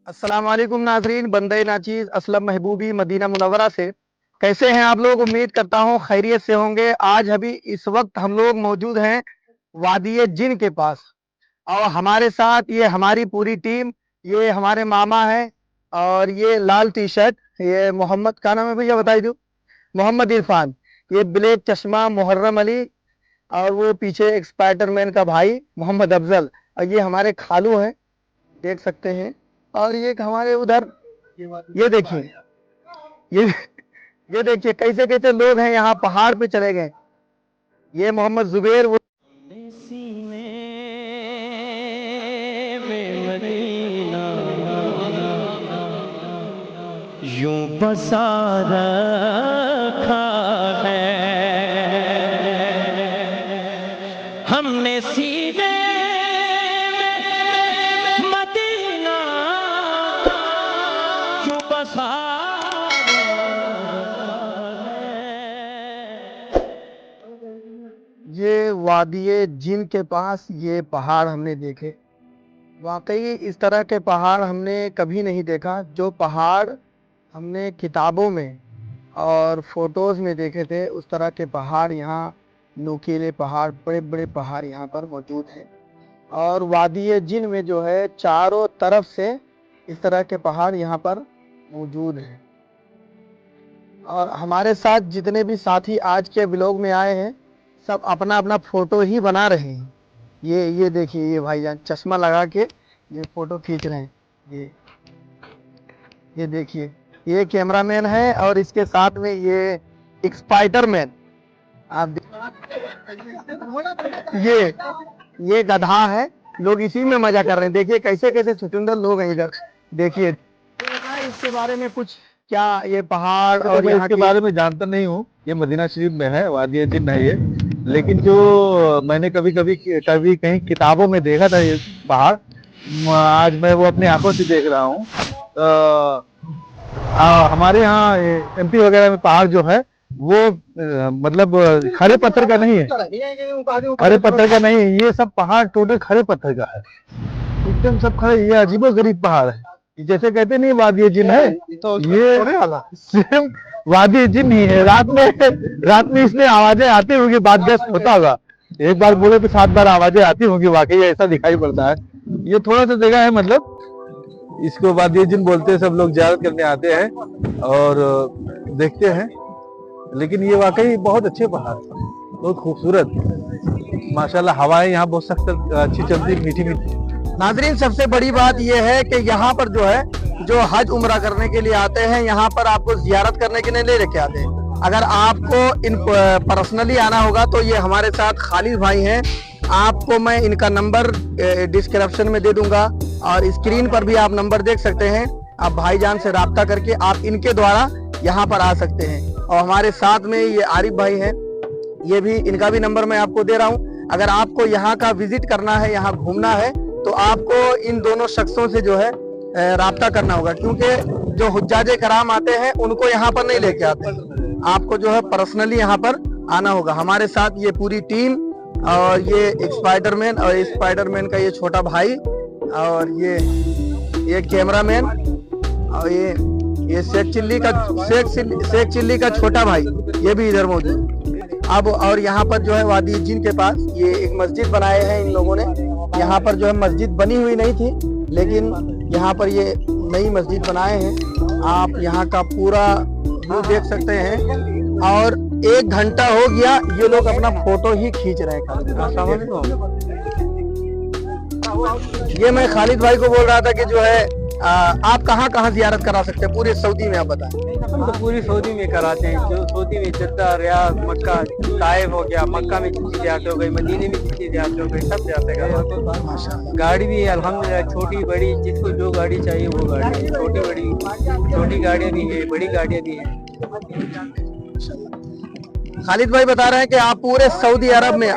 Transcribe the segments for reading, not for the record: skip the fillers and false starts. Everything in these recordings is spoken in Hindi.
अस्सलाम वालेकुम नाजरीन, बंदे नाचीज असलम महबूबी मदीना मुनव्वरा से कैसे हैं आप लोग। उम्मीद करता हूँ खैरियत से होंगे। आज अभी इस वक्त हम लोग मौजूद हैं वादी जिन के पास और हमारे साथ ये हमारी पूरी टीम। ये हमारे मामा हैं और ये लाल टी शर्ट ये मोहम्मद का नाम है भैया बताई दो, मोहम्मद इरफान। ये ब्लैक चश्मा मुहर्रम अली और वो पीछे एक स्पाइडरमैन का भाई मोहम्मद अफजल। और ये हमारे खालू हैं, देख सकते हैं। और ये एक हमारे उधर ये देखिए, ये ये देखिए कैसे कैसे लोग हैं यहाँ पहाड़ पे चले गए। ये मोहम्मद जुबेर वो सीने में मदीना यूं बसा रखा है हमने सीने में मदीना यूं बसा ये वादी जिन के पास ये पहाड़ हमने देखे। वाकई इस तरह के पहाड़ हमने कभी नहीं देखा। जो पहाड़ हमने किताबों में और फोटोज़ में देखे थे उस तरह के पहाड़ यहाँ, नुकीले पहाड़, बड़े बड़े पहाड़ यहाँ पर मौजूद हैं। और वादी जिन में जो है चारों तरफ से इस तरह के पहाड़ यहाँ पर मौजूद हैं। और हमारे साथ जितने भी साथी आज के व्लॉग में आए हैं सब अपना अपना फोटो ही बना रहे हैं। ये देखिए, ये भाईजान चश्मा लगा के ये फोटो खींच रहे हैं। ये देखिए, ये कैमरामैन है और इसके साथ में ये एक स्पाइडरमैन आप ये गधा है। लोग इसी में मजा कर रहे हैं। देखिए कैसे कैसे सुंदर लोग हैं इधर। देखिए इसके बारे में कुछ क्या ये पहाड़ और मैं यहाँ इसके की बारे में जानता नहीं हूँ। ये मदीना शरीफ में है, वादी जिन है ये। लेकिन जो मैंने कभी कभी कभी कहीं किताबों में देखा था ये पहाड़, आज मैं वो अपनी आंखों से देख रहा हूँ। हमारे यहाँ एमपी वगैरह में पहाड़ जो है वो मतलब खड़े पत्थर का नहीं है, खड़े पत्थर का नहीं है। ये सब पहाड़ टोटल खड़े पत्थर का है, एकदम सब खड़े। ये अजीबो गरीब पहाड़ है, जैसे कहते नहीं वादी जिन है, तो ये सेम वादी जिन ही है। रात में इसलिए आवाजें आती होंगी, बात गैस होता होगा। एक बार बोले तो 7 बार आवाजें आती होंगी, वाकई ऐसा दिखाई पड़ता है। ये थोड़ा सा जगह है, मतलब इसको वादी जिन बोलते हैं। सब लोग ज़ियारत करने आते हैं और देखते हैं। लेकिन ये वाकई बहुत अच्छे पहाड़, बहुत खूबसूरत माशाल्लाह। हवाएं यहाँ बहुत सख्त अच्छी चलती, मीठी मीठी। नाजरीन सबसे बड़ी बात यह है कि यहाँ पर जो है जो हज उम्रा करने के लिए आते हैं यहाँ पर आपको जियारत करने के लिए ले लेके आते हैं। अगर आपको इन पर्सनली आना होगा तो ये हमारे साथ खालिद भाई हैं। आपको मैं इनका नंबर डिस्क्रिप्शन में दे दूंगा और स्क्रीन पर भी आप नंबर देख सकते हैं। आप भाईजान से राब्ता करके आप इनके द्वारा यहाँ पर आ सकते हैं। और हमारे साथ में ये आरिफ भाई हैं, ये भी इनका भी नंबर मैं आपको दे रहा हूँ। अगर आपको यहाँ का विजिट करना है, यहाँ घूमना है, तो आपको इन दोनों शख्सों से जो है राब्ता करना होगा, क्योंकि जो हुज्जाजे कराम आते हैं उनको यहाँ पर नहीं लेके आते। आपको जो है पर्सनली यहाँ पर आना होगा। हमारे साथ ये पूरी टीम और ये एक स्पाइडरमैन और इस स्पाइडरमैन का ये छोटा भाई और ये कैमरामैन और ये शेख चिल्ली का छोटा भाई, ये भी इधर मौजूद। अब और यहाँ पर जो है वादी जिन के पास ये एक मस्जिद बनाए हैं इन लोगों ने। यहाँ पर जो है मस्जिद बनी हुई नहीं थी, लेकिन यहाँ पर ये नई मस्जिद बनाए हैं। आप यहाँ का पूरा व्यू देख सकते हैं। और 1 घंटा हो गया ये लोग अपना फोटो ही खींच रहे हैं। ये मैं खालिद भाई को बोल रहा था कि जो है आप कहाँ कहाँ जियारत करा सकते हैं पूरे सऊदी में, आप बताएं। हम तो पूरी सऊदी में कराते हैं। जो सऊदी में जद्दा, रियाद, मक्का, ताइफ हो गया, मक्का में जितनी ज़्यारत हो गई, मदीने में जितनी ज़्यारत हो गई, सब ज़्यारत कराते। गाड़ी भी अल्हम्दुलिल्लाह, छोटी बड़ी जिसको जो गाड़ी चाहिए वो गाड़ी, छोटी गाड़ियाँ भी है, बड़ी गाड़ियाँ भी है। खालिद भाई बता रहे हैं कि आप पूरे सऊदी अरब में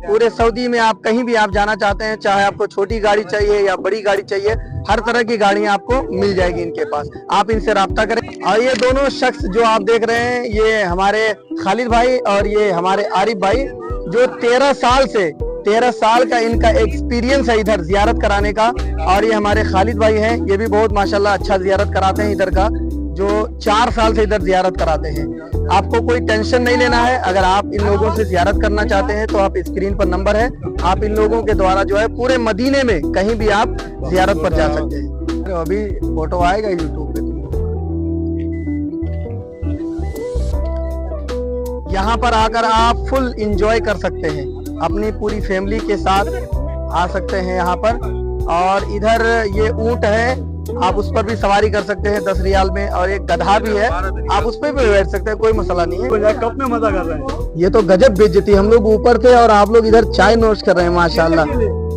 पूरे सऊदी में आप कहीं भी आप जाना चाहते हैं, चाहे आपको छोटी गाड़ी चाहिए या बड़ी गाड़ी चाहिए, हर तरह की गाड़ियां आपको मिल जाएगी इनके पास। आप इनसे राब्ता करें। और ये दोनों शख्स जो आप देख रहे हैं ये हमारे खालिद भाई और ये हमारे आरिफ भाई, जो 13 साल से 13 साल का इनका एक्सपीरियंस है इधर जियारत कराने का। और ये हमारे खालिद भाई हैं, ये भी बहुत माशाल्लाह अच्छा जियारत कराते हैं इधर का, जो 4 साल से इधर जियारत कराते हैं। आपको कोई टेंशन नहीं लेना है। अगर आप इन लोगों से जियारत करना चाहते हैं तो आप स्क्रीन पर नंबर है, आप इन लोगों के द्वारा जो है पूरे मदीने में कहीं भी आप जियारत पर जा सकते हैं। तो अभी फोटो आएगा यूट्यूब पे। यहाँ पर आकर आप फुल इंजॉय कर सकते हैं, अपनी पूरी फैमिली के साथ आ सकते हैं यहाँ पर। और इधर ये ऊंट है, आप उस पर भी सवारी कर सकते हैं 10 रियाल में। और एक गधा भी है, आप उस पर भी बैठ सकते हैं, कोई मसला नहीं है। कब में मजा कर रहे हैं। ये तो गजब बेइज्जती, हम लोग ऊपर थे और आप लोग इधर चाय नोश कर रहे हैं माशाल्लाह।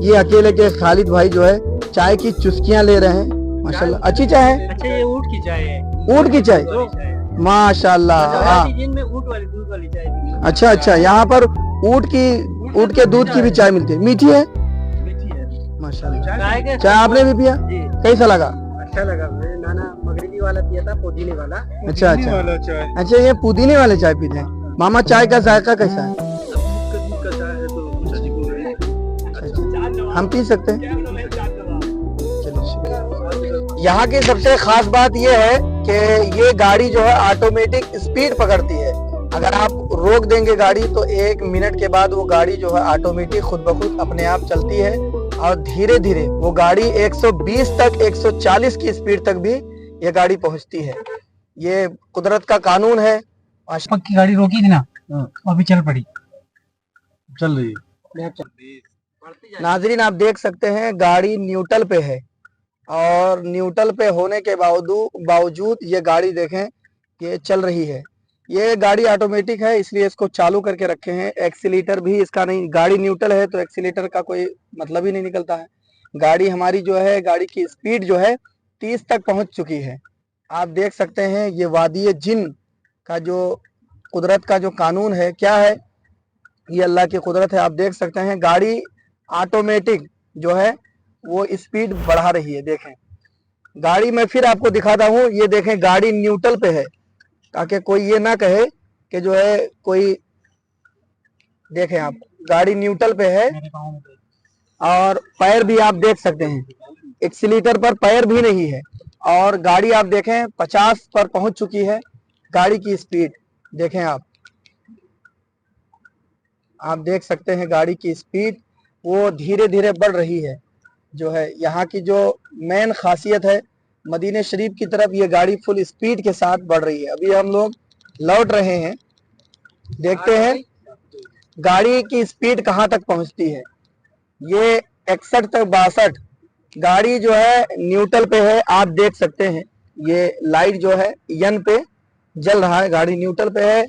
ये अकेले के खालिद भाई जो है चाय की चुस्कियां ले रहे हैं माशाल्लाह। अच्छी चाय है। अच्छा, ये ऊँट की चाय है। ऊंट की चाय माशाल्लाह। हाँ दिन में ऊँट वाली दूध वाली चाय पीनी है। अच्छा अच्छा, यहाँ पर ऊंट के दूध की भी चाय मिलती है, मीठी है मीठी है माशाल्लाह। चाय आपने भी पिया, जी, कैसा लगा? अच्छा लगा। मैंने नाना मगरिबी वाला पिया था, पुदीने वाला। अच्छा अच्छा अच्छा, ये पुदीने वाले चाय पीते हैं। मामा चाय का जायका कैसा है? दूध का चाय है तो कुछ अजीब हो रहा है। हम पी सकते हैं। चलो शुक्रिया। यहाँ की सबसे खास बात यह है कि ये गाड़ी जो है ऑटोमेटिक स्पीड पकड़ती है। अगर आप रोक देंगे गाड़ी तो 1 मिनट के बाद वो गाड़ी जो है ऑटोमेटिक खुद ब खुद अपने आप चलती है। और धीरे धीरे वो गाड़ी 120 तक 140 की स्पीड तक भी ये गाड़ी पहुंचती है। ये कुदरत का कानून है। पक्की गाड़ी रोकी थी ना, अभी चल पड़ी। चल रही है। नाजरीन आप देख सकते हैं गाड़ी न्यूट्रल पे है, और न्यूट्रल पे होने के बावजूद ये गाड़ी देखें ये चल रही है। ये गाड़ी ऑटोमेटिक है इसलिए इसको चालू करके रखे हैं। एक्सीलेटर भी इसका नहीं, गाड़ी न्यूट्रल है तो एक्सीलेटर का कोई मतलब ही नहीं निकलता है। गाड़ी हमारी जो है, गाड़ी की स्पीड जो है 30 तक पहुंच चुकी है। आप देख सकते हैं ये वादी जिन का जो कुदरत का जो कानून है क्या है, ये अल्लाह की कुदरत है। आप देख सकते हैं गाड़ी ऑटोमेटिक जो है वो स्पीड बढ़ा रही है। देखें गाड़ी, मैं फिर आपको दिखाता हूँ। ये देखें गाड़ी न्यूट्रल पे है, ताकि कोई ये ना कहे कि जो है कोई, देखें आप गाड़ी न्यूट्रल पे है। और पैर भी आप देख सकते हैं, एक्सीलेटर पर पैर भी नहीं है। और गाड़ी आप देखें 50 पर पहुंच चुकी है। गाड़ी की स्पीड देखें आप देख सकते हैं गाड़ी की स्पीड वो धीरे धीरे बढ़ रही है। जो है यहाँ की जो मेन खासियत है, मदीने शरीफ की तरफ ये गाड़ी फुल स्पीड के साथ बढ़ रही है। अभी हम लोग लौट रहे हैं, देखते हैं गाड़ी की स्पीड कहाँ तक पहुँचती है। ये 61 तक 62 गाड़ी जो है न्यूट्रल पे है। आप देख सकते हैं ये लाइट जो है यन पे जल रहा है, गाड़ी न्यूट्रल पे है।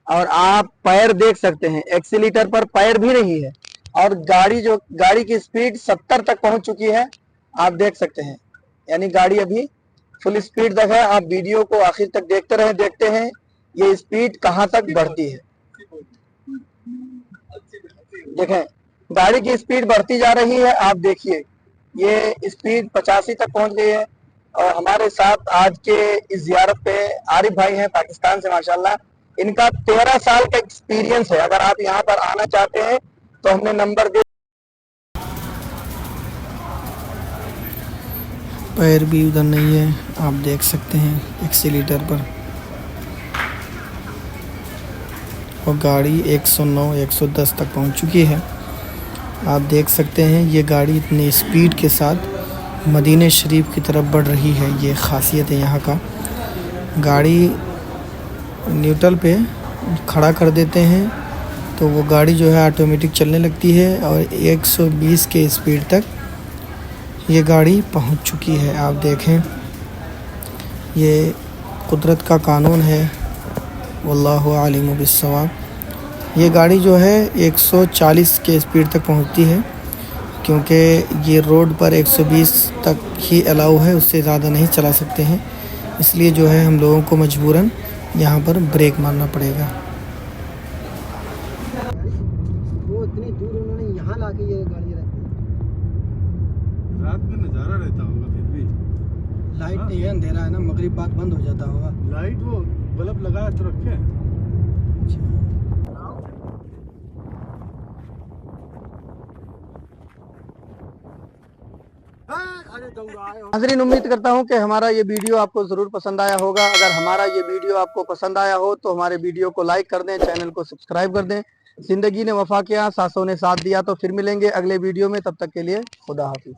और आप पैर देख सकते हैं, एक्सीलेटर पर पैर भी नहीं है। और गाड़ी की स्पीड 70 तक पहुंच चुकी है, आप देख सकते हैं। यानी गाड़ी अभी फुल स्पीड तक है। आप वीडियो को आखिर तक देखते हैं ये स्पीड कहां तक बढ़ती है। देखें गाड़ी की स्पीड बढ़ती जा रही है। आप देखिए ये स्पीड 85 तक पहुंच गई है। और हमारे साथ आज के इस जियारत पे आरिफ भाई हैं पाकिस्तान से माशाल्लाह। इनका 13 साल का एक्सपीरियंस है। अगर आप यहाँ पर आना चाहते हैं तो हमने नंबर दे। पैर भी उधर नहीं है, आप देख सकते हैं एक्सीलेटर पर। और गाड़ी 109 110 तक पहुंच चुकी है। आप देख सकते हैं ये गाड़ी इतनी स्पीड के साथ मदीने शरीफ की तरफ बढ़ रही है। ये ख़ासियत है यहाँ का। गाड़ी न्यूट्रल पे खड़ा कर देते हैं तो वो गाड़ी जो है ऑटोमेटिक चलने लगती है। और 120 के स्पीड तक ये गाड़ी पहुंच चुकी है। आप देखें ये कुदरत का कानून है, वल्लाहु आलिम बिस्सवाब। ये गाड़ी जो है 140 के स्पीड तक पहुंचती है, क्योंकि ये रोड पर 120 तक ही अलाउ है, उससे ज़्यादा नहीं चला सकते हैं। इसलिए जो है हम लोगों को मजबूरन यहाँ पर ब्रेक मारना पड़ेगा। वो इतनी दूर उन्होंने यहाँ लाके ये गाड़ी रखी। रात में नज़ारा रहता होगा फिर भी। लाइट नहीं है, अंधेरा है ना, मगरिब बाद बंद हो जाता होगा। लाइट वो बल्ब लगाया तो रखे हैं। नाज़रीन, उम्मीद करता हूँ कि हमारा ये वीडियो आपको ज़रूर पसंद आया होगा। अगर हमारा ये वीडियो आपको पसंद आया हो तो हमारे वीडियो को लाइक कर दें, चैनल को सब्सक्राइब कर दें। जिंदगी ने वफा किया, सांसों ने साथ दिया। तो फिर मिलेंगे अगले वीडियो में, तब तक के लिए खुदा हाफिज।